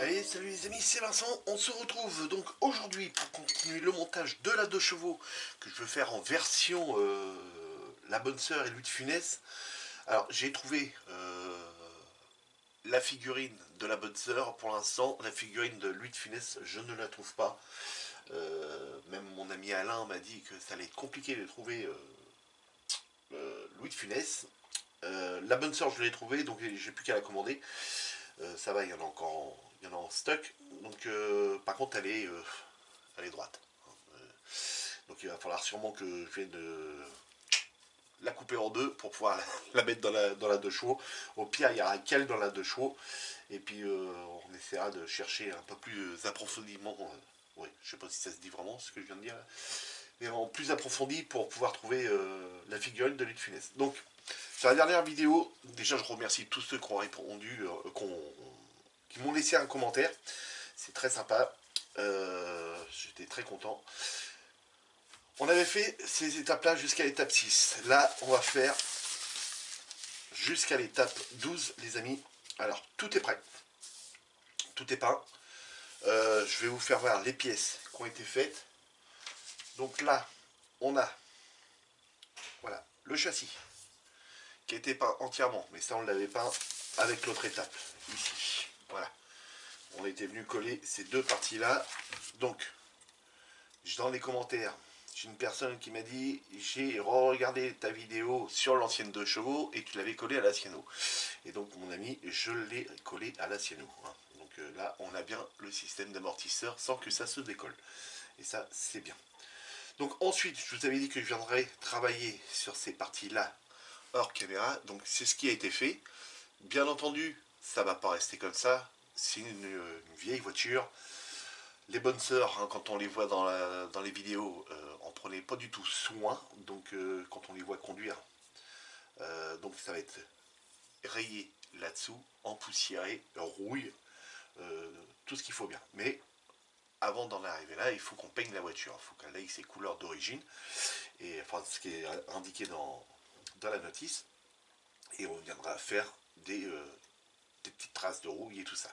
Allez, salut les amis, c'est Vincent. On se retrouve donc aujourd'hui pour continuer le montage de la 2 chevaux que je veux faire en version La Bonne Sœur et Louis de Funès. Alors, j'ai trouvé la figurine de la Bonne Sœur. Pour l'instant, la figurine de Louis de Funès, je ne la trouve pas. Même mon ami Alain m'a dit que ça allait être compliqué de trouver Louis de Funès. La Bonne Sœur, je l'ai trouvée, donc j'ai plus qu'à la commander. Ça va, il y en a encore il y en a en stock. Donc, par contre, elle est droite. Donc, il va falloir sûrement que je vienne de la couper en deux pour pouvoir la mettre dans la 2 chevaux. Au pire, il y aura qu'elle dans la 2 chevaux. Et puis, on essaiera de chercher un peu plus approfondément. Ouais, je sais pas si ça se dit vraiment ce que je viens de dire. Mais en plus approfondi pour pouvoir trouver la figurine de Louis de Funès. Donc, sur la dernière vidéo, déjà, je remercie tous ceux qui ont répondu, qui m'ont laissé un commentaire. C'est très sympa. J'étais très content. On avait fait ces étapes-là jusqu'à l'étape 6. Là, on va faire jusqu'à l'étape 12, les amis. Alors, tout est prêt. Tout est peint. Je vais vous faire voir les pièces qui ont été faites. Donc là, on a voilà, le châssis qui a été peint entièrement. Mais ça, on l'avait peint avec l'autre étape, ici. Voilà. On était venu coller ces deux parties-là. Donc, dans les commentaires, j'ai une personne qui m'a dit « J'ai regardé ta vidéo sur l'ancienne 2 chevaux et tu l'avais collé à la Sienno. » Et donc, mon ami, je l'ai collé à la Sienno. Hein. Donc là, on a bien le système d'amortisseur sans que ça se décolle. Et ça, c'est bien. Donc ensuite, je vous avais dit que je viendrais travailler sur ces parties-là hors caméra. Donc c'est ce qui a été fait. Bien entendu, ça ne va pas rester comme ça. C'est une vieille voiture. Les bonnes sœurs, hein, quand on les voit dans les vidéos, on prenait pas du tout soin. Donc quand on les voit conduire, donc ça va être rayé là-dessous, empoussiéré, rouille, tout ce qu'il faut bien. Mais avant d'en arriver là, il faut qu'on peigne la voiture. Il faut qu'elle ait ses couleurs d'origine, et enfin ce qui est indiqué dans la notice. Et on viendra faire des petites traces de rouille et tout ça.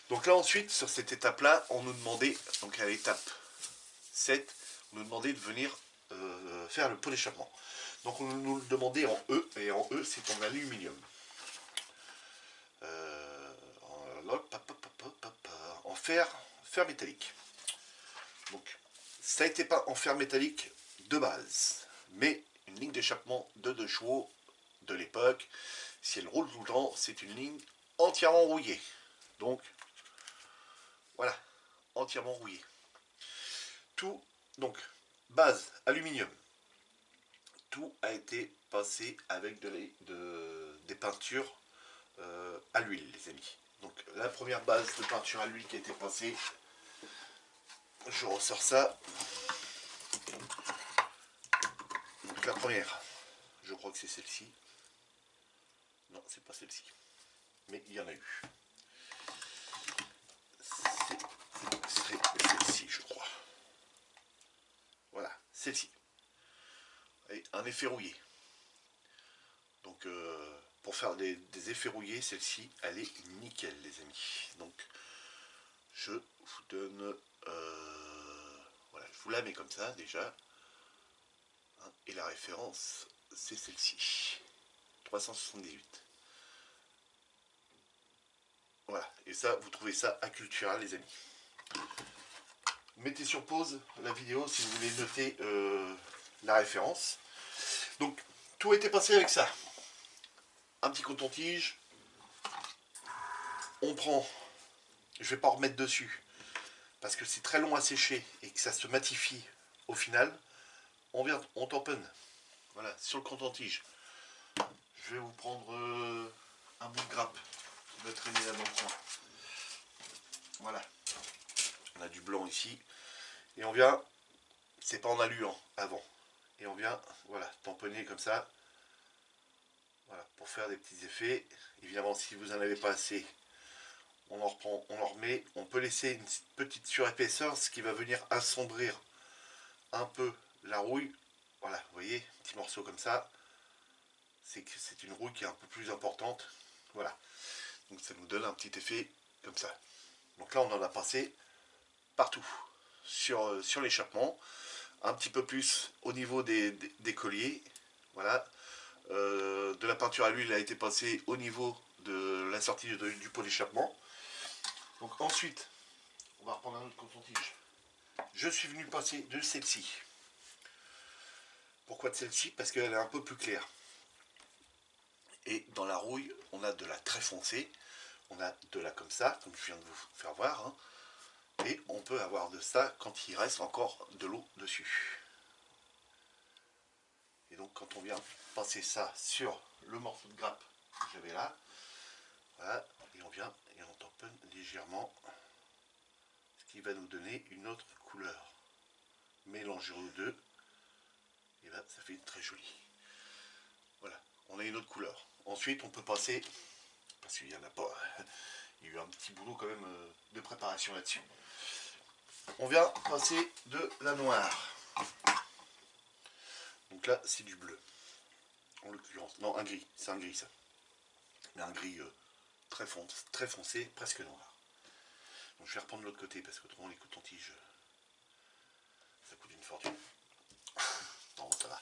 Donc là ensuite, sur cette étape-là, on nous demandait, donc à l'étape 7, on nous demandait de venir faire le pot d'échappement. Donc on nous le demandait en E, et en E c'est en aluminium. En fer métallique. Donc ça a été peint en fer métallique de base, mais une ligne d'échappement de 2 chevaux de l'époque, si elle roule tout le temps, c'est une ligne entièrement rouillée. Donc voilà, entièrement rouillée. Tout, donc, base, aluminium. Tout a été passé avec des peintures à l'huile, les amis. Donc, la première base de peinture à l'huile qui a été passée, je ressors ça. Donc, la première, je crois que c'est celle-ci. Non, c'est pas celle-ci. Mais il y en a eu. C'est celle-ci, je crois. Voilà, celle-ci. Un effet rouillé. Donc pour faire des effets rouillés, celle-ci, elle est nickel, les amis. Donc je vous donne, voilà, je vous la mets comme ça déjà. Hein, et la référence, c'est celle-ci, 378. Voilà, et ça, vous trouvez ça à Cultura, les amis. Mettez sur pause la vidéo si vous voulez noter la référence. Donc tout a été passé avec ça. Un petit coton-tige. On prend, je ne vais pas en remettre dessus, parce que c'est très long à sécher et que ça se matifie au final. On tamponne, voilà, sur le coton-tige. Je vais vous prendre un bout de grappe qui va traîner là dans le coin. Voilà, on a du blanc ici. Et on vient, c'est pas en aluant avant. Et on vient, voilà, tamponner comme ça. Voilà, pour faire des petits effets. Évidemment, si vous n'en avez pas assez, on en reprend, on en remet. On peut laisser une petite surépaisseur, ce qui va venir assombrir un peu la rouille. Voilà, vous voyez, petit morceau comme ça. C'est que c'est une rouille qui est un peu plus importante. Voilà, donc ça nous donne un petit effet comme ça. Donc là on en a passé partout sur l'échappement, un petit peu plus au niveau des colliers, voilà. De la peinture à l'huile a été passée au niveau de la sortie du pot d'échappement. Donc ensuite, on va reprendre un autre coton-tige. Je suis venu passer de celle-ci. Pourquoi de celle-ci? Parce qu'elle est un peu plus claire. Et dans la rouille, on a de la très foncée, on a de la comme ça, comme je viens de vous faire voir, hein. Et on peut avoir de ça quand il reste encore de l'eau dessus. Et donc quand on vient passer ça sur le morceau de grappe que j'avais là, voilà, et on vient et on tamponne légèrement, ce qui va nous donner une autre couleur. Mélanger aux deux, et là ça fait très joli. Voilà, on a une autre couleur. Ensuite on peut passer, parce qu'il n'y en a pas, il y a eu un petit boulot quand même de préparation là-dessus. On vient passer de la noire. Donc là c'est du bleu. En l'occurrence, non, un gris, c'est un gris ça. Mais un gris très foncé, presque noir. Donc je vais reprendre de l'autre côté parce qu'autrement les cotons-tiges ça coûte une fortune. Non, ça va.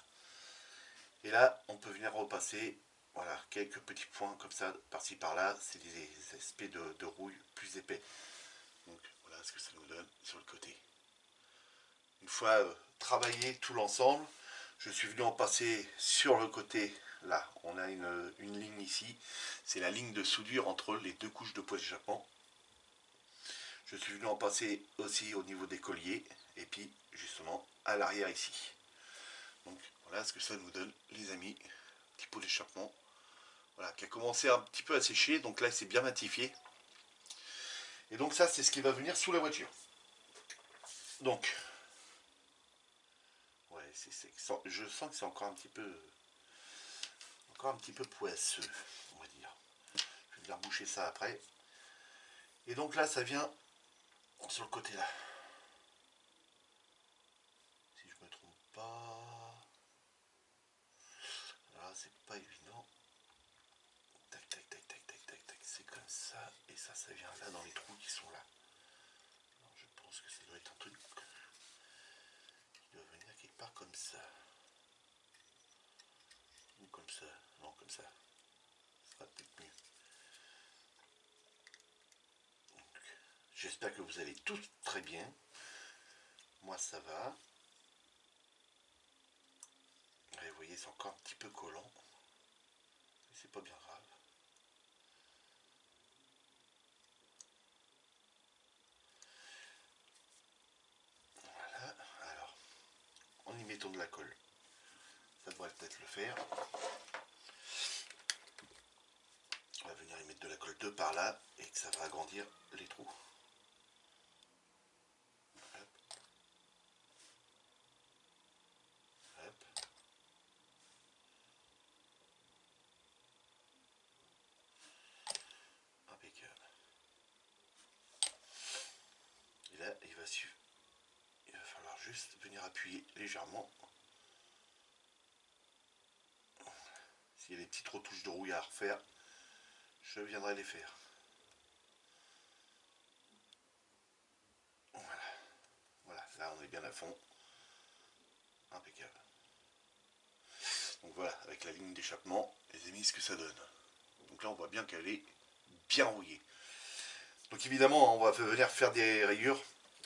Et là on peut venir repasser, voilà, quelques petits points comme ça, par-ci par-là, c'est des aspects de rouille plus épais. Donc voilà ce que ça nous donne sur le côté. Une fois travaillé tout l'ensemble, je suis venu en passer sur le côté. Là, on a une ligne ici, c'est la ligne de soudure entre les deux couches de pot d'échappement. Je suis venu en passer aussi au niveau des colliers, et puis justement à l'arrière ici. Donc voilà ce que ça nous donne, les amis. Petit pot d'échappement, voilà, qui a commencé un petit peu à sécher, donc là c'est bien matifié. Et donc ça c'est ce qui va venir sous la voiture. Donc, ouais, je sens que c'est encore un petit peu poisseux, on va dire. Je vais venir boucher ça après. Et donc là, ça vient sur le côté là. Si je me trompe pas. Là, c'est pas évident. Tac, tac, tac, tac, tac, tac, tac. C'est comme ça. Et ça vient là dans les trous qui sont là. Alors, je pense que ça doit être un truc qui doit venir quelque part comme ça. Ou comme ça. Non, comme ça. Ce sera peut-être mieux. J'espère que vous allez tous très bien. Moi ça va. Et vous voyez c'est encore un petit peu collant. Mais c'est pas bien grave. Voilà. Alors, en y mettant de la colle. Ça devrait peut-être le faire. On va venir y mettre de la colle de par là et que ça va agrandir les trous. Hop. Impeccable. Et là, il va falloir juste venir appuyer légèrement. S'il y a des petites retouches de rouille à refaire, je viendrai les faire. Voilà. Voilà, là on est bien à fond. Impeccable. Donc voilà, avec la ligne d'échappement, les amis, ce que ça donne. Donc là on voit bien qu'elle est bien rouillée. Donc évidemment on va venir faire des rayures.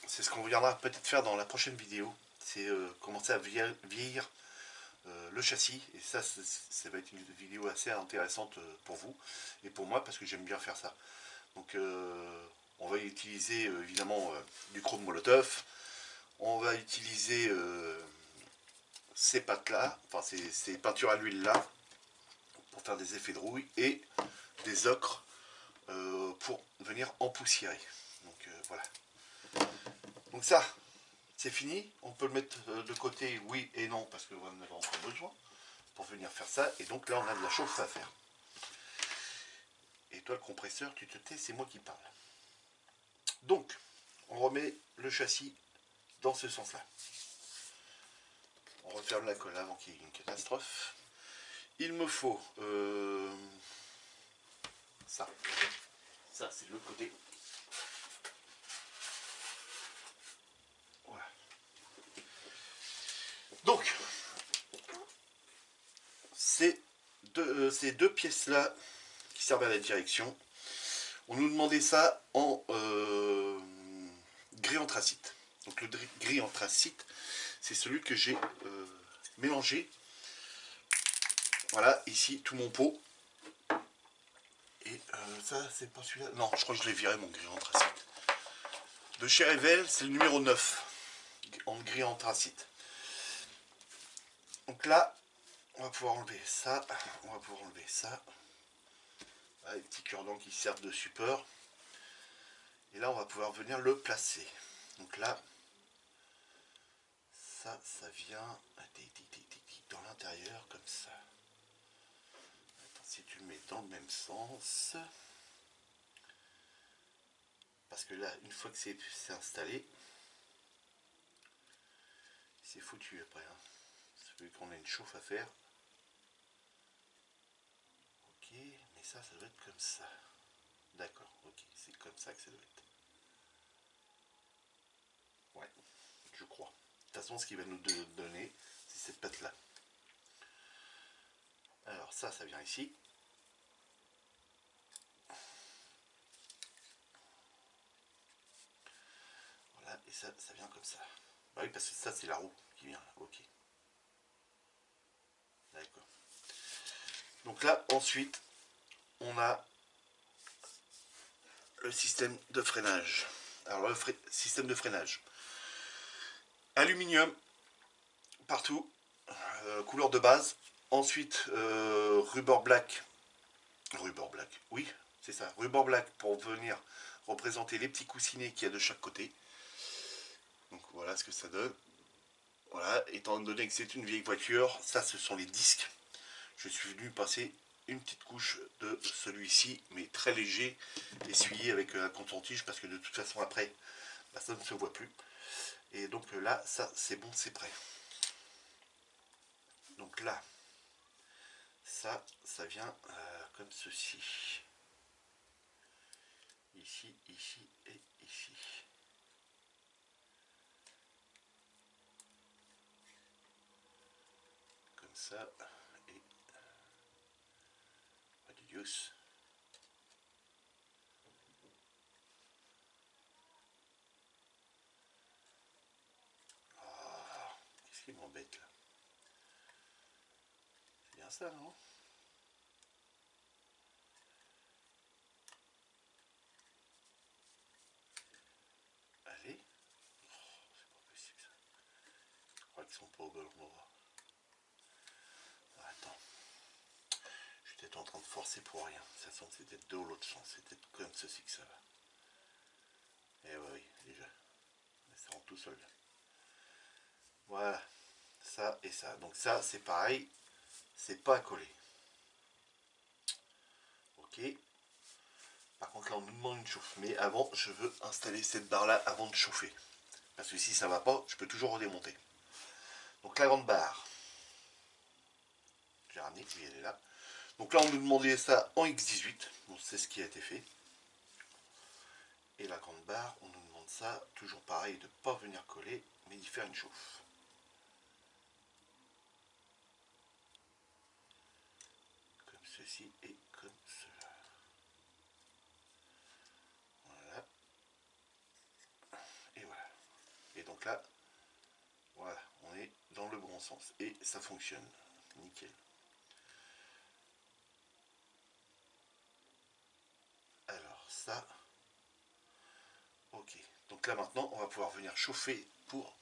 C'est ce qu'on viendra peut-être faire dans la prochaine vidéo. C'est commencer à vieillir le châssis. Et ça va être une vidéo assez intéressante pour vous et pour moi parce que j'aime bien faire ça. Donc on va utiliser évidemment du chrome Molotov. On va utiliser ces pâtes là, enfin ces peintures à l'huile là pour faire des effets de rouille et des ocres pour venir empoussiérer. Donc voilà. Donc ça, c'est fini. On peut le mettre de côté, oui et non, parce qu'on en a encore besoin pour venir faire ça. Et donc là, on a de la chauffe à faire. Et toi, le compresseur, tu te tais, c'est moi qui parle. Donc, on remet le châssis dans ce sens-là. On referme la colle avant qu'il y ait une catastrophe. Il me faut ça. Ça, c'est de l'autre côté. Donc, ces deux pièces-là qui servent à la direction, on nous demandait ça en gris anthracite. Donc le gris anthracite, c'est celui que j'ai mélangé. Voilà, ici, tout mon pot. Et ça, c'est pas celui-là. Non, je crois que je l'ai viré, mon gris anthracite. De chez Revel, c'est le numéro 9, en gris anthracite. Donc là, on va pouvoir enlever ça. On va pouvoir enlever ça. Voilà, les petits cure-dents qui servent de support. Et là, on va pouvoir venir le placer. Donc là, ça vient dans l'intérieur, comme ça. Attends, si tu le mets dans le même sens... Parce que là, une fois que c'est installé, c'est foutu après. Hein. Celui qu'on a une chauffe à faire. Ok, mais ça doit être comme ça. D'accord, ok, c'est comme ça que ça doit être. Ouais, je crois. De toute façon, ce qu'il va nous donner, c'est cette patte-là. Alors ça vient ici. Voilà, et ça vient comme ça. Bah oui, parce que ça, c'est la roue qui vient là. Ok. D'accord. Donc là, ensuite, on a le système de freinage. Alors le système de freinage. Aluminium, partout. Couleur de base. Ensuite, rubber black. Rubber black, oui, c'est ça. Rubber black pour venir représenter les petits coussinets qu'il y a de chaque côté. Donc voilà ce que ça donne. Voilà, étant donné que c'est une vieille voiture, ça ce sont les disques. Je suis venu passer une petite couche de celui-ci, mais très léger, essuyé avec un coton-tige, parce que de toute façon après, bah, ça ne se voit plus. Et donc là, ça c'est bon, c'est prêt. Donc là, ça vient comme ceci. Ici, ici et ici. Comme ça. Et... Adios. Ah, qu'est-ce qui m'embête là? C'est bien ça, non? Allez. Oh, c'est pas possible ça. Je crois qu'ils sont pas au bon endroit. Attends. Je suis peut-être en train de forcer pour rien. Ça sent que c'était de l'autre sens. C'était comme ceci que ça va. Eh ouais, oui, déjà. Ça rentre tout seul. Voilà. Ça et ça. Donc ça, c'est pareil. C'est pas collé. Ok. Par contre, là, on nous demande une chauffe. Mais avant, je veux installer cette barre-là avant de chauffer. Parce que si ça va pas, je peux toujours redémonter. Donc la grande barre. J'ai ramené, oui, elle est là. Donc là, on nous demandait ça en X18. Bon, c'est ce qui a été fait. Et la grande barre, on nous demande ça, toujours pareil, de ne pas venir coller, mais d'y faire une chauffe. Comme ceci et comme cela. Voilà. Et voilà. Et donc là, voilà, on est dans le bon sens. Et ça fonctionne. Nickel. Alors ça, ok. Donc là maintenant, on va pouvoir venir chauffer pour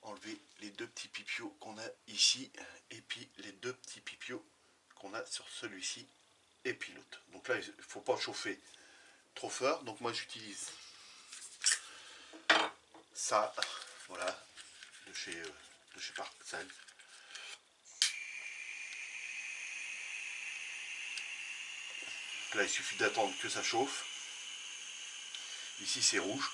enlever les deux petits pipiots qu'on a ici. Et puis les deux petits pipiots qu'on a sur celui-ci. Et puis l'autre. Donc là, il ne faut pas chauffer trop fort. Donc moi, j'utilise ça, voilà, de chez Parkside. Là, il suffit d'attendre que ça chauffe. Ici, c'est rouge.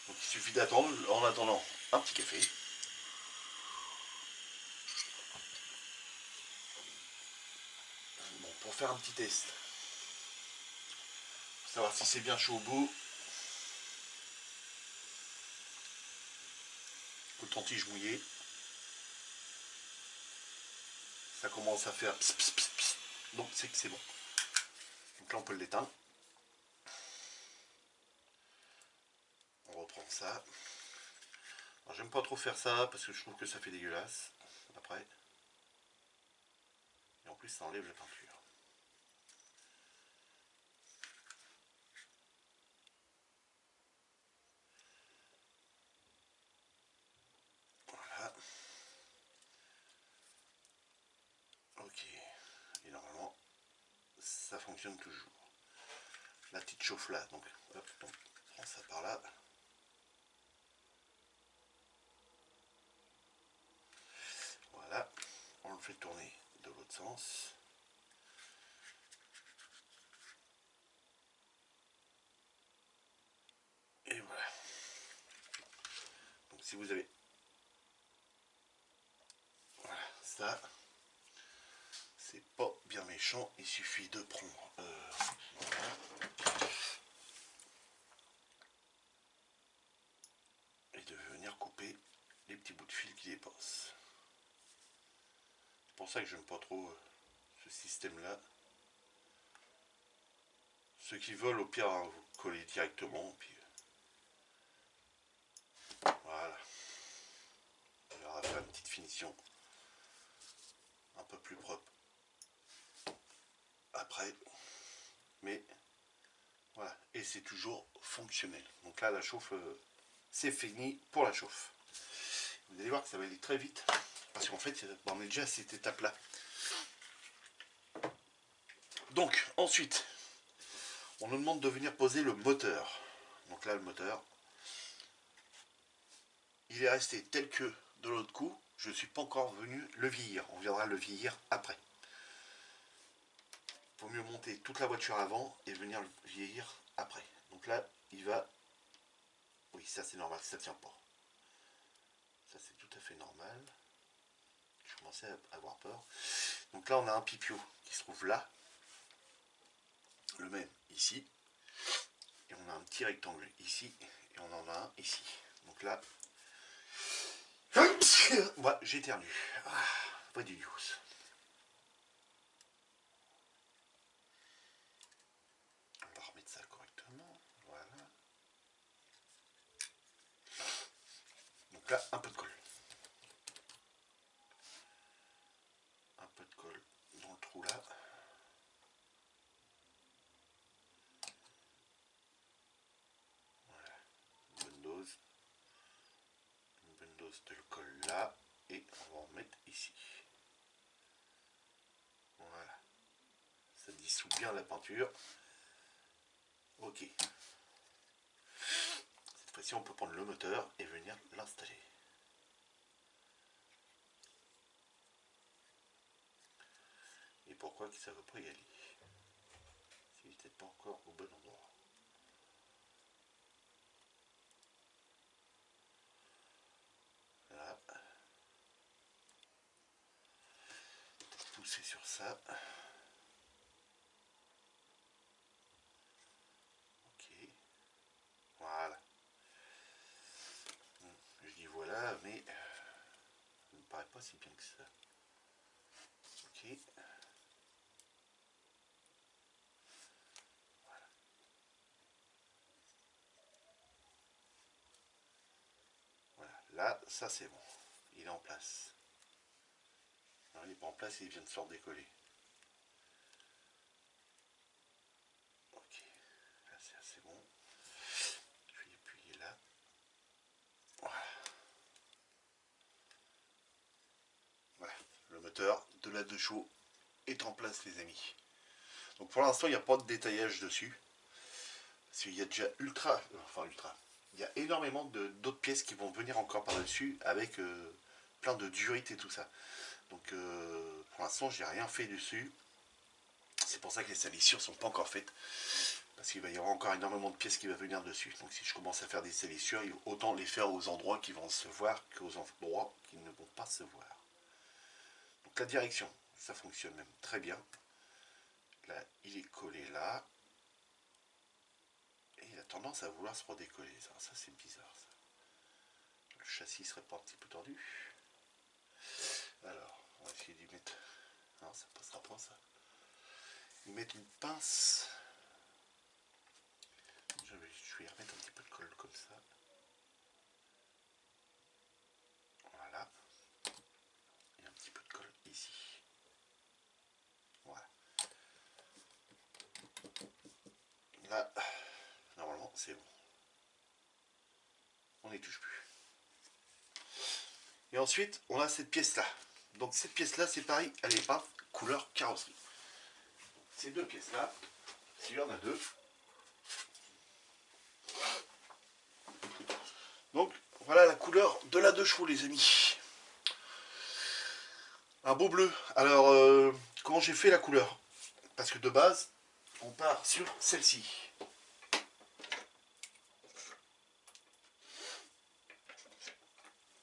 Donc, il suffit d'attendre en attendant un petit café. Bon, pour faire un petit test. Pour savoir si c'est bien chaud au bout. coton-tige mouillé. Ça commence à faire pss, pss, pss, pss. Donc c'est que c'est bon. Donc là on peut l'éteindre. On reprend ça. J'aime pas trop faire ça parce que je trouve que ça fait dégueulasse après. Et en plus ça enlève la peinture. Voilà. Ok. Et normalement ça fonctionne toujours. La petite chauffe là. Donc hop, on prend ça par là. Voilà. On le fait tourner de l'autre sens. Et voilà. Donc si vous avez voilà, ça, c'est pas bien méchant. Il suffit de prendre voilà, et de venir couper les petits bouts de fil qui dépassent. C'est pour ça que j'aime pas trop ce système là. Ceux qui veulent, au pire, hein, vous collez directement, puis voilà. On aura fait une petite finition un peu plus propre après, mais voilà, et c'est toujours fonctionnel. Donc là, la chauffe, c'est fini pour la chauffe. Vous allez voir que ça va aller très vite, parce qu'en fait, on est déjà à cette étape-là. Donc, ensuite, on nous demande de venir poser le moteur. Donc là, le moteur, il est resté tel que de l'autre coup. Je ne suis pas encore venu le vieillir. On viendra le vieillir après. Il vaut mieux monter toute la voiture avant et venir le vieillir après. Donc là, il va... Oui, ça c'est normal, ça tient pas. Ça c'est tout à fait normal. Je commençais à avoir peur. Donc là, on a un pipio qui se trouve là. Le même ici. Et on a un petit rectangle ici. Et on en a un ici. Donc là... Moi, j'éternue. Ah, pas du news. On va remettre ça correctement. Voilà. Donc là, un peu de colle. Un peu de colle dans le trou là. Voilà. Une bonne dose. Une bonne dose de colle là. Et on va en mettre ici. Voilà. Ça dissout bien la peinture. Ok. Cette fois-ci, on peut prendre le moteur et venir l'installer. Et pourquoi que ça ne veut pas y aller? C'est peut-être pas encore au bon endroit. Là. Pousser sur ça. Ok. Voilà. Je dis voilà, mais ça ne me paraît pas si bien que ça. Ok. Voilà. Là, ça c'est bon. Il est en place. Non, il n'est pas en place, il vient de se redécoller. Ok. Là, c'est assez bon. Je vais appuyer là. Voilà. Voilà. Le moteur de la deux chevaux est en place, les amis. Donc pour l'instant, il n'y a pas de détaillage dessus. Parce qu'il y a déjà ultra. Il y a énormément d'autres pièces qui vont venir encore par-dessus avec plein de durites et tout ça. Donc pour l'instant, j'ai rien fait dessus. C'est pour ça que les salissures sont pas encore faites. Parce qu'il va y avoir encore énormément de pièces qui vont venir dessus. Donc si je commence à faire des salissures, autant les faire aux endroits qui vont se voir qu'aux endroits qui ne vont pas se voir. Donc la direction, ça fonctionne même très bien. Là, il est collé là. Et il a tendance à vouloir se redécoller. Ça c'est bizarre. Ça. châssis serait pas un petit peu tordu. Alors, on va essayer d'y mettre... Non, ça passera pas ça. Y mettre une pince. Je vais y remettre un petit peu de colle comme ça. Voilà. Et un petit peu de colle ici. Voilà. Là, normalement, c'est bon. On n'y touche plus. Et ensuite, on a cette pièce-là. Donc cette pièce-là, c'est pareil, elle n'est pas couleur carrosserie. Ces deux pièces-là, il y en a deux. Donc voilà la couleur de la 2 chevaux, les amis. Un beau bleu. Alors, comment j'ai fait la couleur? Parce que de base, on part sur celle-ci.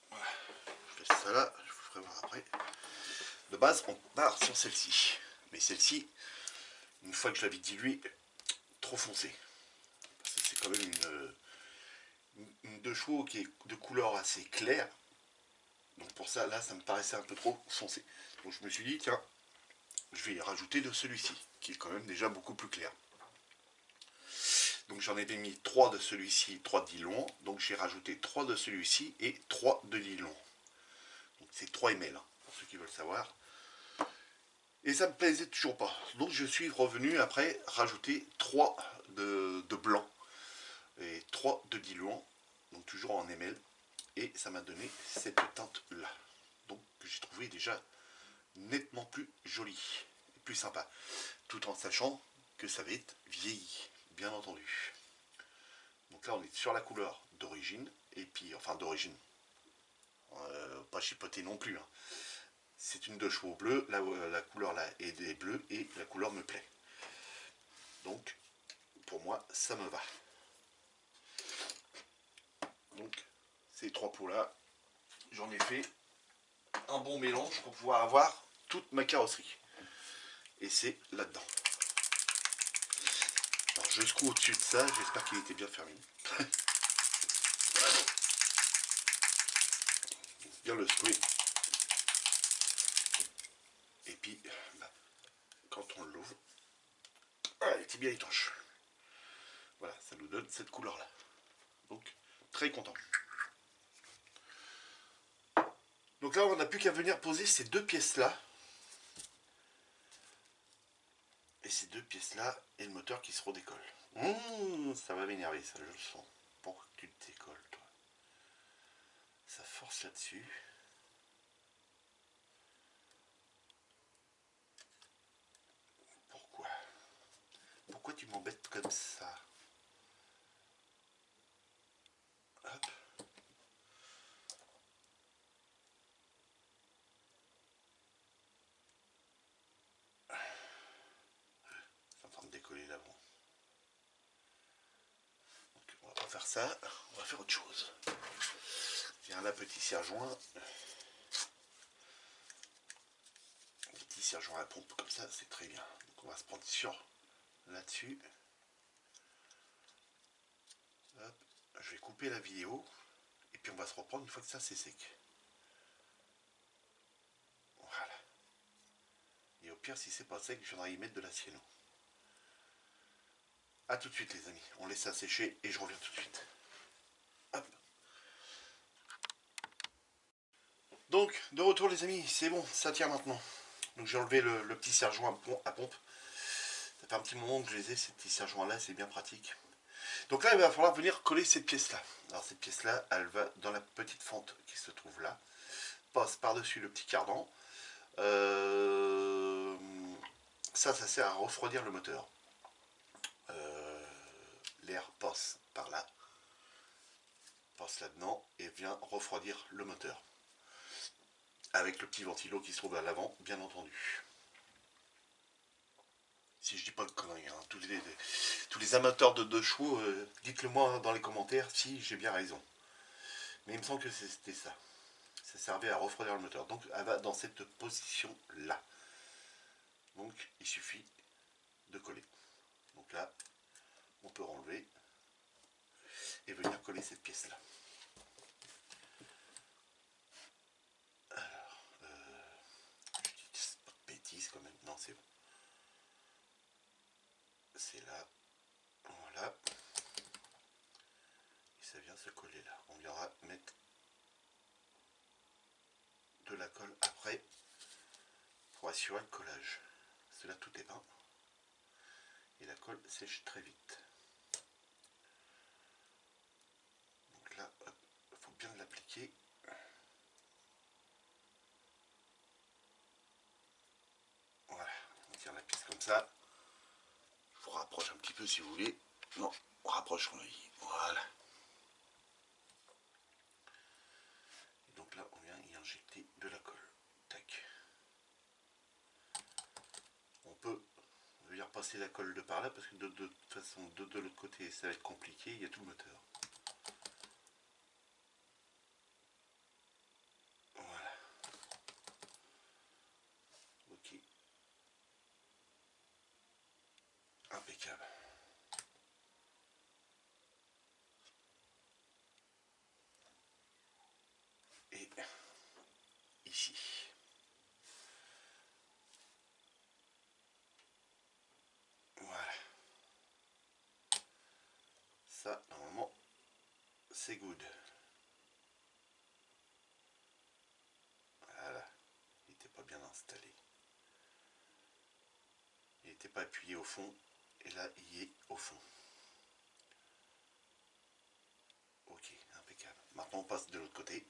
Voilà. Je laisse ça là, je vous ferai voir après. De base, on part sur celle-ci. Mais celle-ci, une fois que je l'avais diluée, trop foncé. C'est quand même une 2 chevaux qui est de couleur assez claire. Donc pour ça, là, ça me paraissait un peu trop foncé. Donc je me suis dit, tiens, je vais y rajouter de celui-ci, qui est quand même déjà beaucoup plus clair. Donc j'en ai mis 3 de celui-ci, 3 de Dillon. Donc j'ai rajouté 3 de celui-ci et 3 de Dillon. Donc c'est 3 ml, hein, pour ceux qui veulent savoir. Et ça me plaisait toujours pas. Donc je suis revenu après rajouter 3 de blanc et 3 de diluant, donc toujours en ml. Et ça m'a donné cette teinte là. Donc que j'ai trouvé déjà nettement plus joli et plus sympa. Tout en sachant que ça va être vieilli, bien entendu. Donc là on est sur la couleur d'origine. Et puis, enfin d'origine. Pas chipoté non plus. Hein. C'est une 2 chevaux bleus, la couleur là est des bleus et la couleur me plaît. Donc, pour moi, ça me va. Donc, ces 3 pots là, j'en ai fait un bon mélange pour pouvoir avoir toute ma carrosserie. Et c'est là-dedans. Alors, jusqu'au dessus de ça, j'espère qu'il était bien fermé. Bien le secouer. Et puis, bah, quand on l'ouvre, elle était bien étanche. Voilà, ça nous donne cette couleur-là. Donc, très content. Donc là, on n'a plus qu'à venir poser ces 2 pièces-là. Et ces 2 pièces-là, et le moteur qui se redécolle. Ça va m'énerver, ça, je le sens. Pourquoi tu te décolles, toi? Ça force là-dessus. Pourquoi? Pourquoi tu m'embêtes comme ça? Hop. C'est en train de décoller l'avant. Donc on va pas faire ça, on va faire autre chose. Tiens là, petit serre-joint. Petit serre-joint à pompe comme ça, c'est très bien. Donc on va se prendre sur là-dessus. Hop. Je vais couper la vidéo. Et puis on va se reprendre une fois que ça c'est sec. Voilà. Et au pire, si c'est pas sec, je viendrai y mettre de la cyano. A tout de suite les amis, on laisse ça sécher et je reviens tout de suite. Hop. Donc, de retour les amis, c'est bon, ça tient maintenant. Donc j'ai enlevé le petit serre-joint à pompe. Ça fait un petit moment que je les ai, ces petits serre-joints là, c'est bien pratique. Donc là, il va falloir venir coller cette pièce-là. Alors cette pièce-là, elle va dans la petite fente qui se trouve là. Passe par-dessus le petit cardan. Ça sert à refroidir le moteur. L'air passe par là. Passe là-dedans et vient refroidir le moteur. Avec le petit ventilo qui se trouve à l'avant, bien entendu. Si je dis pas de conneries, hein, tous les amateurs de 2 chevaux, dites-le moi dans les commentaires si j'ai bien raison. Mais il me semble que c'était ça. Ça servait à refroidir le moteur. Donc elle va dans cette position là. Donc il suffit de coller. Donc là, on peut enlever et venir coller cette pièce là. se coller là. On viendra mettre de la colle après pour assurer le collage. Parce que là tout est peint et la colle sèche très vite. Donc là, il faut bien l'appliquer. Voilà, on tire la pièce comme ça. Je vous rapproche un petit peu si vous voulez. Non, on rapproche son œil. Voilà. Et donc là, on vient y injecter de la colle. Tac. On peut venir passer la colle de par là parce que de toute façon, de l'autre côté, ça va être compliqué. Il y a tout le moteur. Voilà. Ok. Impeccable. Et ici. Voilà. Ça, normalement, c'est good. Voilà. Il n'était pas bien installé. Il n'était pas appuyé au fond. Et là, il est au fond. Ok, impeccable. Maintenant, on passe de l'autre côté.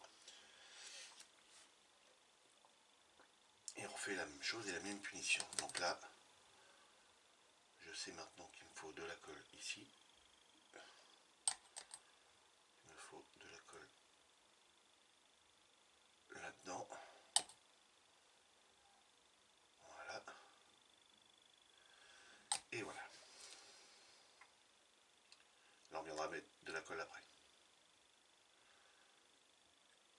Et on fait la même chose et la même punition. Donc là, je sais maintenant qu'il me faut de la colle ici. Il me faut de la colle là-dedans. Voilà. Et voilà. Là, on viendra mettre de la colle après.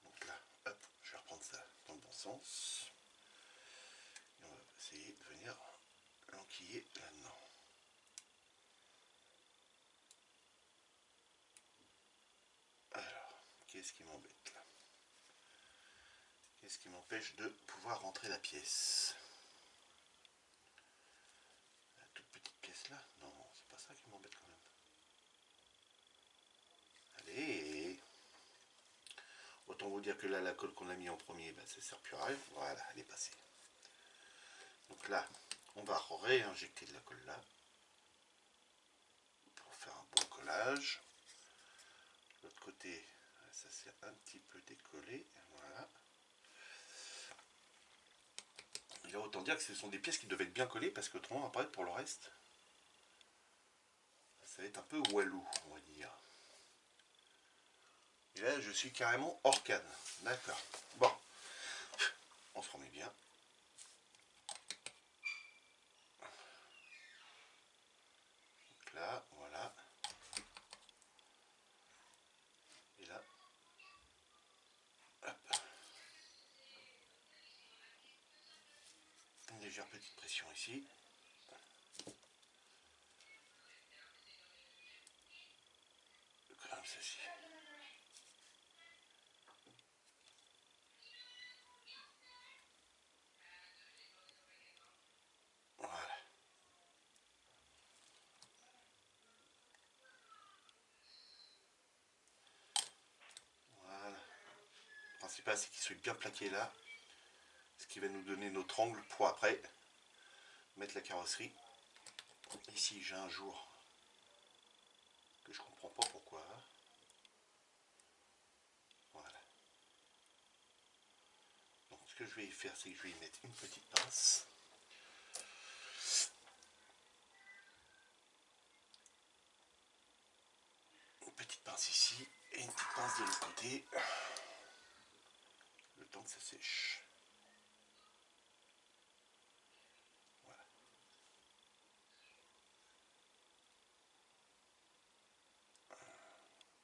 Donc là, hop, je vais reprendre ça dans le bon sens. Et on va essayer de venir l'enquiller là-dedans. Alors, qu'est-ce qui m'embête là? Qu'est-ce qui m'empêche de pouvoir rentrer la pièce? La toute petite pièce là? Non, c'est pas ça qui m'embête quand même. Allez! Autant vous dire que là, la colle qu'on a mis en premier, ben, ça ne sert plus à rien. Voilà, elle est passée. Donc là, on va réinjecter de la colle là pour faire un bon collage. L'autre côté, ça s'est un petit peu décollé. Voilà. Et là, autant dire que ce sont des pièces qui devaient être bien collées parce que autrement, après, pour le reste, ça va être un peu wallou, on va dire. Et là, je suis carrément hors canne. D'accord. Bon, on se remet bien. Donc là, voilà. Et là, hop. Une légère petite pression ici. Comme ceci. Voilà. Voilà. Le principal, c'est qu'il soit bien plaqué là. Ce qui va nous donner notre angle pour après mettre la carrosserie. Ici, j'ai un jour que je comprends pas pourquoi. Voilà. Donc, ce que je vais y faire, c'est que je vais y mettre une petite pince. Une petite pince ici et une petite pince de l'autre côté. Le temps que ça sèche. Voilà.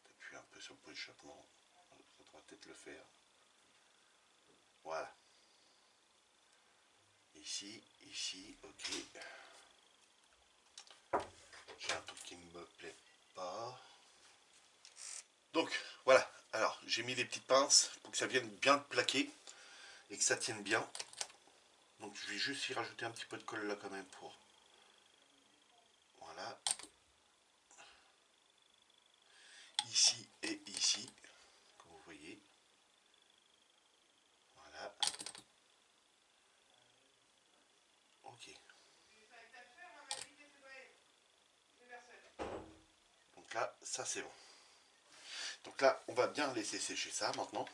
T'appuies un peu sur le pot d'échappement. Ça devrait peut-être le faire. Voilà. Ici, ici, ok. J'ai un truc qui ne me plaît pas. Donc, voilà. Alors, j'ai mis des petites pinces pour que ça vienne bien plaquer et que ça tienne bien. Donc, je vais juste y rajouter un petit peu de colle là quand même pour... Voilà. Ici et ici. ça c'est bon. Donc là, on va bien laisser sécher ça maintenant.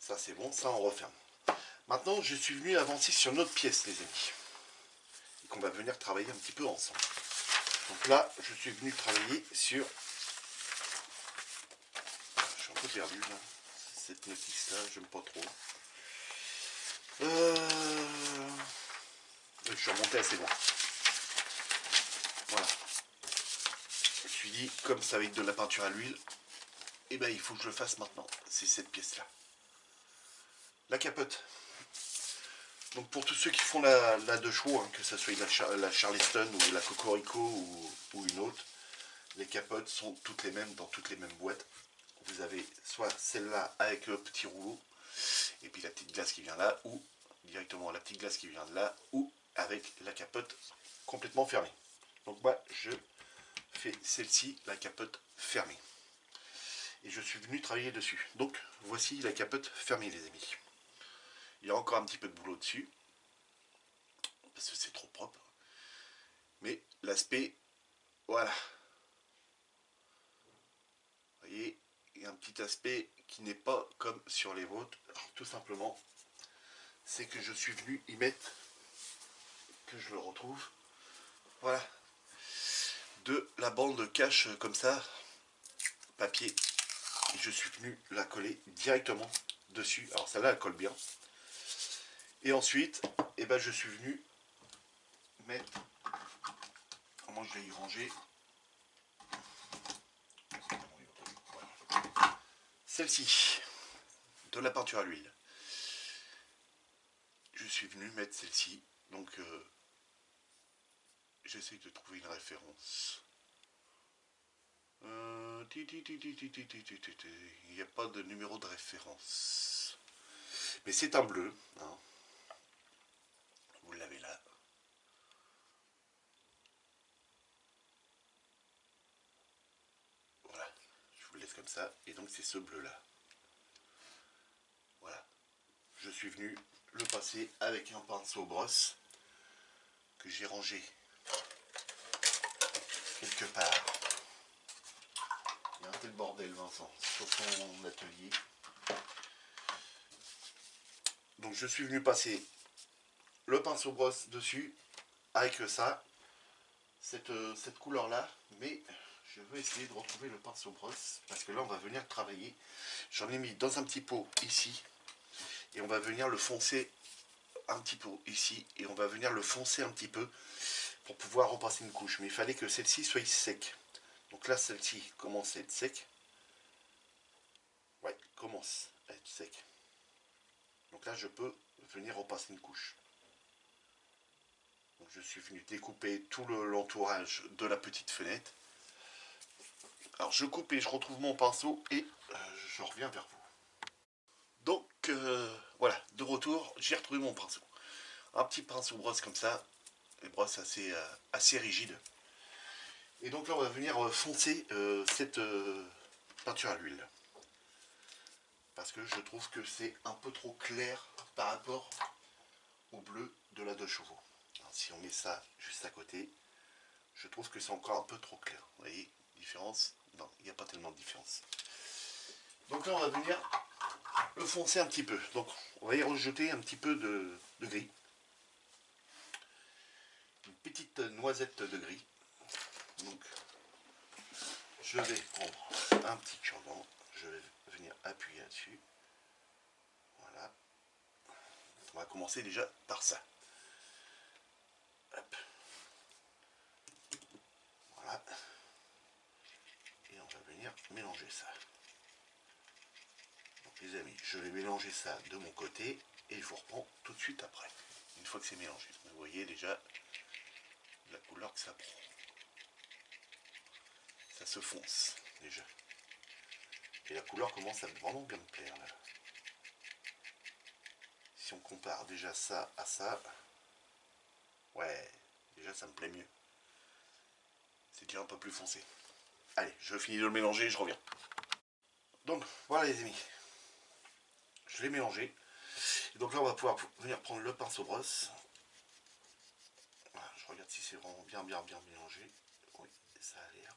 Ça c'est bon, ça on referme. Maintenant, je suis venu avancer sur notre pièce, les amis. Et qu'on va venir travailler un petit peu ensemble. Donc là, je suis venu travailler sur... Je suis un peu perdu là. Cette notice là, j'aime pas trop. Je suis remonté assez loin. Voilà. Je me suis dit, comme ça va être de la peinture à l'huile, et ben il faut que je le fasse maintenant. C'est cette pièce là. La capote. Donc pour tous ceux qui font la 2 chevaux, hein, que ce soit la Charleston ou la Cocorico ou une autre, les capotes sont toutes les mêmes dans toutes les mêmes boîtes. Vous avez soit celle-là avec le petit rouleau, et puis la petite glace qui vient là, ou directement la petite glace qui vient de là, ou avec la capote complètement fermée. Donc moi je fais celle-ci, la capote fermée. Et je suis venu travailler dessus. Donc voici la capote fermée, les amis. Il y a encore un petit peu de boulot dessus, parce que c'est trop propre. Mais l'aspect, voilà. Vous voyez, il y a un petit aspect qui n'est pas comme sur les vôtres. Alors, tout simplement, c'est que je suis venu y mettre, que je le retrouve, voilà, de la bande cache comme ça, papier. Et je suis venu la coller directement dessus. Alors celle-là, elle colle bien. Et ensuite, eh ben, je suis venu mettre, comment je vais y ranger, celle-ci, de la peinture à l'huile. Je suis venu mettre celle-ci, donc j'essaye de trouver une référence. Il n'y a pas de numéro de référence. Mais c'est un bleu, hein. Vous l'avez là. Voilà, je vous le laisse comme ça. Et donc c'est ce bleu là. Voilà. Je suis venu le passer avec un pinceau brosse que j'ai rangé quelque part. Il y a un tel bordel, Vincent, sur son atelier. Donc je suis venu passer le pinceau brosse dessus avec ça, cette couleur là, mais je vais essayer de retrouver le pinceau brosse parce que là on va venir travailler. J'en ai mis dans un petit pot ici et on va venir le foncer un petit peu ici et on va venir le foncer un petit peu pour pouvoir repasser une couche, mais il fallait que celle-ci soit sec. Donc là celle-ci commence à être sec. Ouais, commence à être sec. Donc là je peux venir repasser une couche. Donc je suis venu découper tout l'entourage de la petite fenêtre. Alors je coupe et je retrouve mon pinceau et je reviens vers vous. Donc voilà, de retour, j'ai retrouvé mon pinceau. Un petit pinceau brosse comme ça, les brosses assez rigides. Et donc là on va venir foncer cette peinture à l'huile. Parce que je trouve que c'est un peu trop clair par rapport au bleu de la 2 chevaux. Alors, si on met ça juste à côté, je trouve que c'est encore un peu trop clair. Vous voyez, différence? Non, il n'y a pas tellement de différence. Donc là on va venir le foncer un petit peu. Donc on va y rejeter un petit peu de gris. Une petite noisette de gris. Donc je vais prendre un petit cure-dent. Je vais venir appuyer là-dessus. Voilà. On va commencer déjà par ça. Hop. Voilà. Et on va venir mélanger ça. Donc les amis, je vais mélanger ça de mon côté et je vous reprends tout de suite après. Une fois que c'est mélangé. Vous voyez déjà la couleur que ça prend. Ça se fonce déjà. Et la couleur commence à vraiment bien me plaire là. Si on compare déjà ça à ça, ouais, déjà ça me plaît mieux. C'est déjà un peu plus foncé. Allez, je finis de le mélanger et je reviens. Donc voilà les amis, je l'ai mélangé. Et donc là on va pouvoir venir prendre le pinceau brosse. Voilà, je regarde si c'est vraiment bien mélangé. Oui, ça a l'air.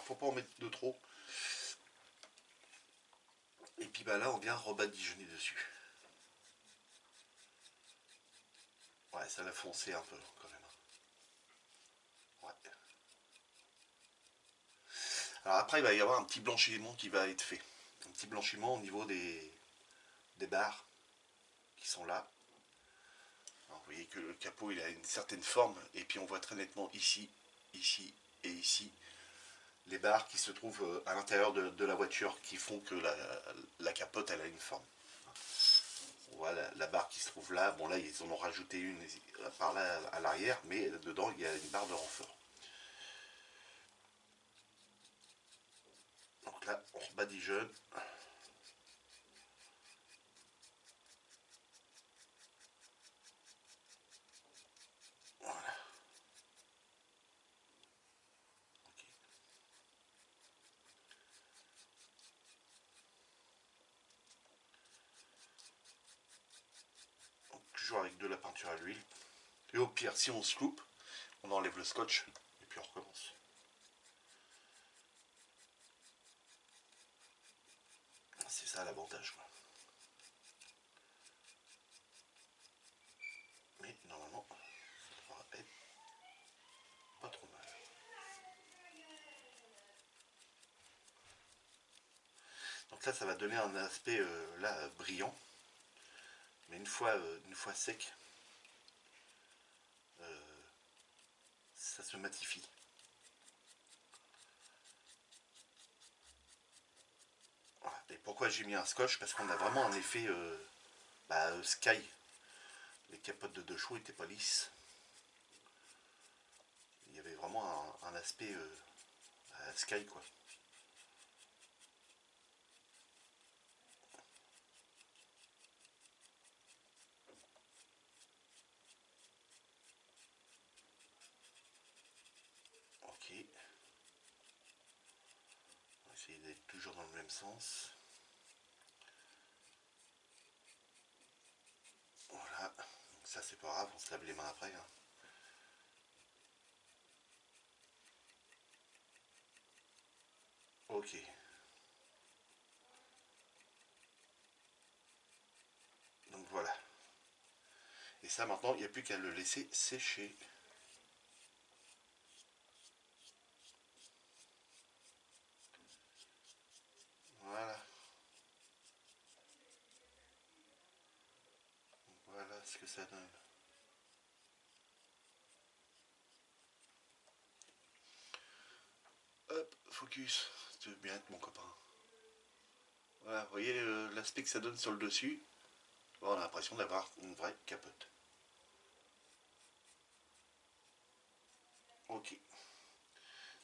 faut pas en mettre de trop. Et puis bah là on vient rebadigeonner dessus. Ouais, ça l'a foncé un peu quand même. Ouais. Alors après il va y avoir un petit blanchiment qui va être fait. Un petit blanchiment au niveau des barres qui sont là. Alors, vous voyez que le capot il a une certaine forme et puis on voit très nettement ici, ici et ici les barres qui se trouvent à l'intérieur de la voiture qui font que la capote elle a une forme. Voilà la barre qui se trouve là. Bon là ils en ont rajouté une par là à l'arrière, mais dedans il y a une barre de renfort. Donc là on rebadigeonne. Voilà. Okay. Donc, toujours avec de la peinture à l'huile. Et au pire si on se loupe, on enlève le scotch et puis on recommence. C'est ça l'avantage. Mais normalement, ça devrait être pas trop mal. Donc là, ça va donner un aspect là brillant. Mais une fois sec, ça se matifie. Voilà. Et pourquoi j'ai mis un scotch? Parce qu'on a vraiment un effet sky. Les capotes de deux chevaux n'étaient pas lisses. Il y avait vraiment un aspect sky quoi. Ok. On va essayer d'être toujours dans le même sens. Voilà. Donc ça c'est pas grave, on se lave les mains après. Hein. Ok. Donc voilà. Et ça maintenant, il n'y a plus qu'à le laisser sécher. Voilà. Voilà ce que ça donne. Hop, focus. Tu veux bien être mon copain. Voilà, vous voyez l'aspect que ça donne sur le dessus. Bon, on a l'impression d'avoir une vraie capote. Ok.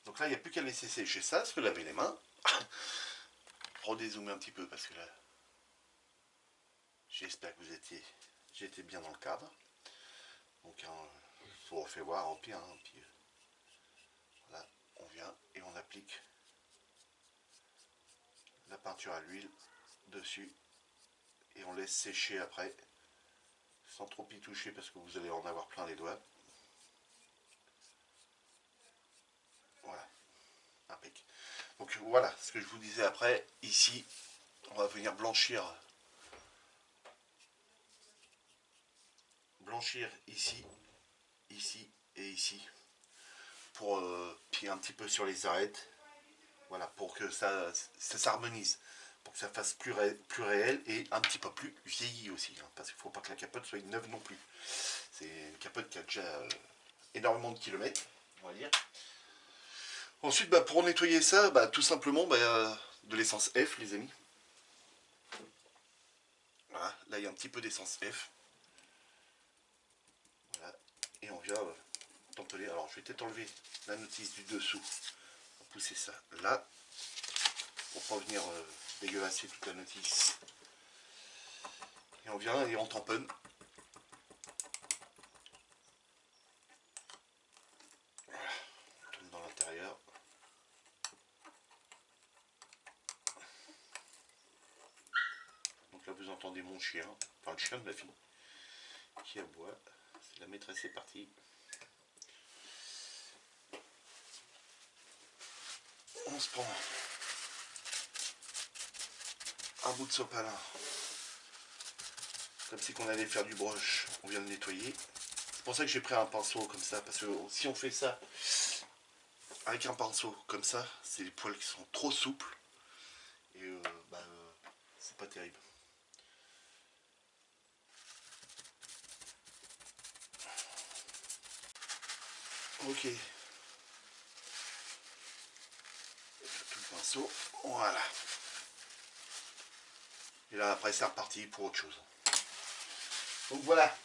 Donc là, il n'y a plus qu'à laisser sécher ça, se laver les mains. Redézoomer un petit peu parce que là, j'espère que j'étais bien dans le cadre. Donc, je vous refais voir en pire. Hein, puis, là, on vient et on applique la peinture à l'huile dessus et on laisse sécher après sans trop y toucher parce que vous allez en avoir plein les doigts. Voilà, impec. Donc voilà ce que je vous disais après. Ici, on va venir blanchir ici, ici et ici pour puis un petit peu sur les arêtes. Voilà, pour que ça s'harmonise, pour que ça fasse plus réel et un petit peu plus vieilli aussi, hein, parce qu'il ne faut pas que la capote soit neuve non plus. C'est une capote qui a déjà énormément de kilomètres, on va dire. Ensuite, pour nettoyer ça, tout simplement de l'essence F, les amis. Voilà, là il y a un petit peu d'essence F. Voilà, et on vient tamponner. Alors je vais peut-être enlever la notice du dessous. On va pousser ça là, pour pas venir dégueulasser toute la notice. Et on vient et on tamponne. Voilà, on tourne dans l'intérieur. Donc là vous entendez mon chien, enfin le chien de ma fille, qui aboie. C'est la maîtresse, c'est parti. On se prend un bout de sopalin, comme si on allait faire du brush, on vient de nettoyer. C'est pour ça que j'ai pris un pinceau comme ça, parce que si on fait ça avec un pinceau comme ça, c'est les poils qui sont trop souples, et c'est pas terrible. Ok. Tout le pinceau, voilà. Et là après c'est reparti pour autre chose. Donc voilà.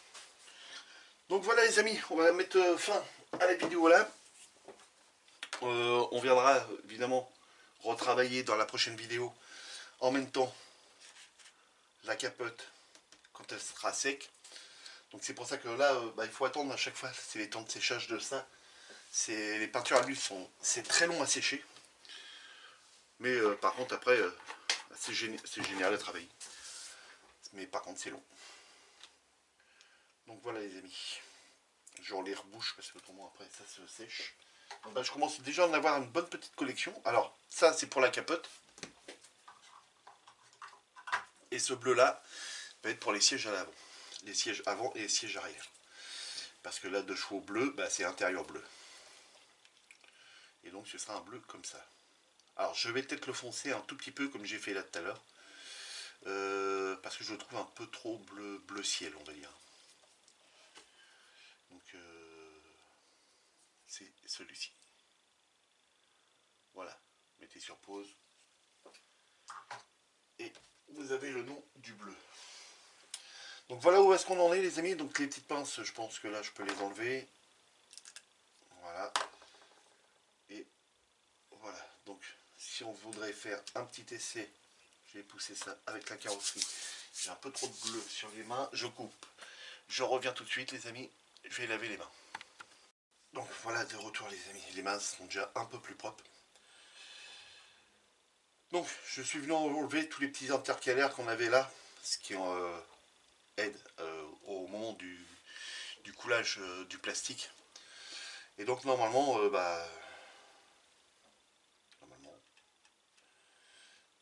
Donc voilà les amis, on va mettre fin à la vidéo là. On viendra évidemment retravailler dans la prochaine vidéo en même temps la capote quand elle sera sec. Donc c'est pour ça que là il faut attendre à chaque fois, c'est les temps de séchage de ça. Les peintures à l'huile c'est très long à sécher. Mais par contre après c'est génial à travailler. Mais par contre c'est long. Donc voilà les amis. Je les rebouche parce que autrement après ça se sèche. Donc, je commence déjà à en avoir une bonne petite collection. Alors ça c'est pour la capote. Et ce bleu là va être pour les sièges à l'avant. Les sièges avant et les sièges arrière. Parce que là de chevaux bleu, c'est intérieur bleu. Et donc ce sera un bleu comme ça. Alors je vais peut-être le foncer un tout petit peu comme j'ai fait là tout à l'heure. Parce que je le trouve un peu trop bleu ciel on va dire. Donc c'est celui-ci. Voilà, mettez sur pause. Et vous avez le nom du bleu. Donc voilà où est-ce qu'on en est les amis. Donc les petites pinces, je pense que là je peux les enlever. Voilà. Et voilà. Donc si on voudrait faire un petit essai, je vais pousser ça avec la carrosserie. J'ai un peu trop de bleu sur les mains, je coupe. Je reviens tout de suite les amis, je vais laver les mains. Donc voilà de retour les amis, les mains sont déjà un peu plus propres. Donc je suis venu enlever tous les petits intercalaires qu'on avait là, ce qui aide au moment du coulage du plastique. Et donc normalement, normalement,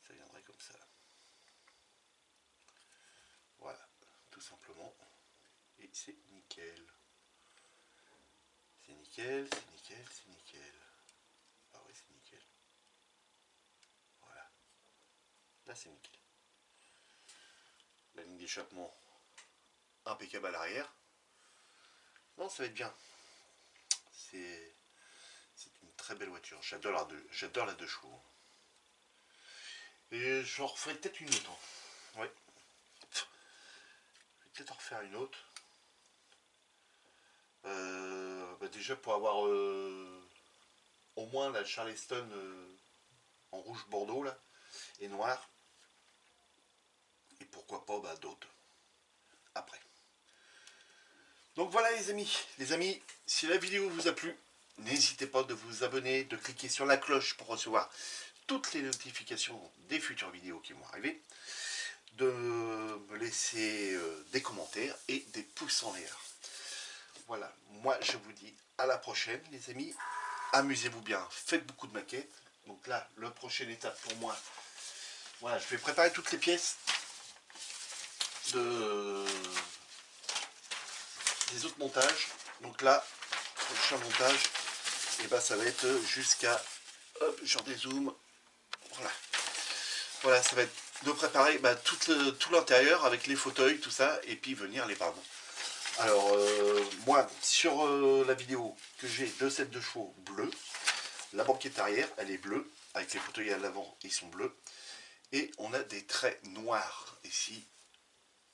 ça viendrait comme ça. Voilà, tout simplement. Et c'est nickel. C'est nickel, c'est nickel, c'est nickel. Ah oui, c'est nickel. Voilà. Là, c'est nickel. La ligne d'échappement impeccable à l'arrière. Non, ça va être bien. C'est une très belle voiture. J'adore la 2 chevaux. Et j'en referai peut-être une autre. Oui. Je vais peut-être en refaire une autre. Déjà pour avoir au moins la Charleston en rouge bordeaux là et noir. Et pourquoi pas d'autres après. Donc voilà les amis, si la vidéo vous a plu, n'hésitez pas de vous abonner, de cliquer sur la cloche pour recevoir toutes les notifications des futures vidéos qui vont arriver, de me laisser des commentaires et des pouces en l'air. Voilà, moi je vous dis à la prochaine les amis, amusez-vous bien, faites beaucoup de maquettes. Donc là, la prochaine étape pour moi, voilà, je vais préparer toutes les pièces des autres montages. Donc là, prochain montage, et ça va être jusqu'à, hop, j'en dézoome, voilà. Voilà, ça va être de préparer tout l'intérieur avec les fauteuils, tout ça, et puis venir les peindre. Alors, moi, sur la vidéo que j'ai de cette 2 chevaux bleus, la banquette arrière, elle est bleue, avec les fauteuils à l'avant, ils sont bleus. Et on a des traits noirs ici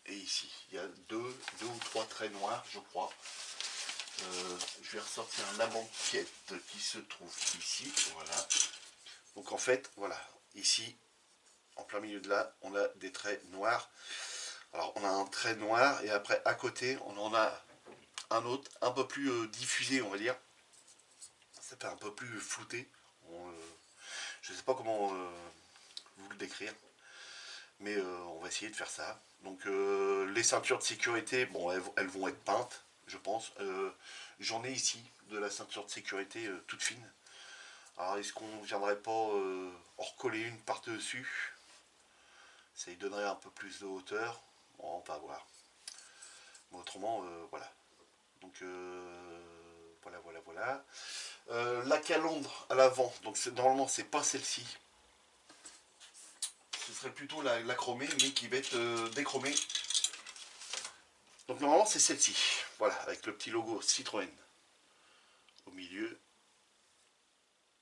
et ici. Il y a deux ou trois traits noirs, je crois. Je vais ressortir la banquette qui se trouve ici. Voilà. Donc en fait, voilà, ici, en plein milieu de là, on a des traits noirs. Alors on a un trait noir et après à côté, on en a un autre, un peu plus diffusé, on va dire. Ça fait un peu plus flouté. Je ne sais pas comment vous le décrire. Mais on va essayer de faire ça. Donc les ceintures de sécurité, bon, elles vont être peintes, je pense. J'en ai ici de la ceinture de sécurité toute fine. Alors est-ce qu'on ne viendrait pas en recoller une par-dessus? Ça lui donnerait un peu plus de hauteur. Bon, on va voir. Mais autrement, voilà. Donc voilà. La calandre à l'avant, donc normalement c'est pas celle-ci. Ce serait plutôt la chromée, mais qui va être déchromée. Donc normalement c'est celle-ci. Voilà, avec le petit logo Citroën au milieu.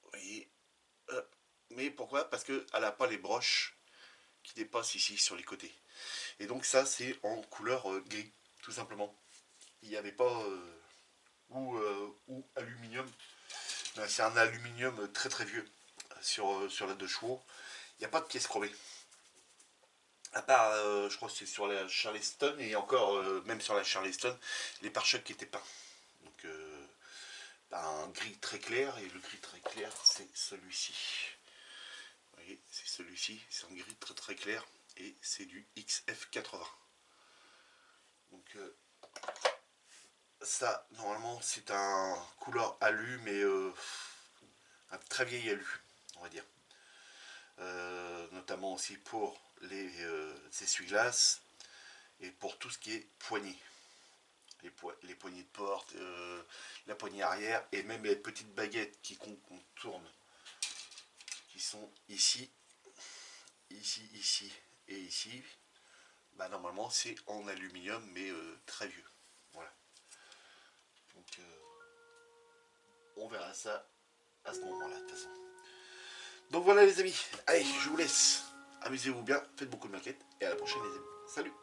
Vous voyez. Mais pourquoi? Parce qu'elle n'a pas les broches qui dépassent ici sur les côtés. Et donc ça c'est en couleur gris, tout simplement. Il n'y avait pas ou aluminium. C'est un aluminium très très vieux sur la 2 chevaux. Il n'y a pas de pièces chromées. À part, je crois que c'est sur la Charleston, et encore, même sur la Charleston, les pare-chocs qui étaient peints. Donc, un gris très clair, et le gris très clair, c'est celui-ci. Vous voyez, c'est celui-ci, c'est un gris très très clair, et c'est du XF80. Donc, ça, normalement, c'est un couleur alu, mais un très vieil alu, on va dire. Notamment aussi pour les essuie-glaces et pour tout ce qui est poignée. Les poignées de porte, la poignée arrière et même les petites baguettes qu'on tourne, qui sont ici, ici et ici. Bah, normalement c'est en aluminium mais très vieux. Voilà. Donc on verra ça à ce moment-là de toute façon. Donc voilà les amis, allez je vous laisse. Amusez-vous bien, faites beaucoup de maquettes et à la prochaine les amis. Salut!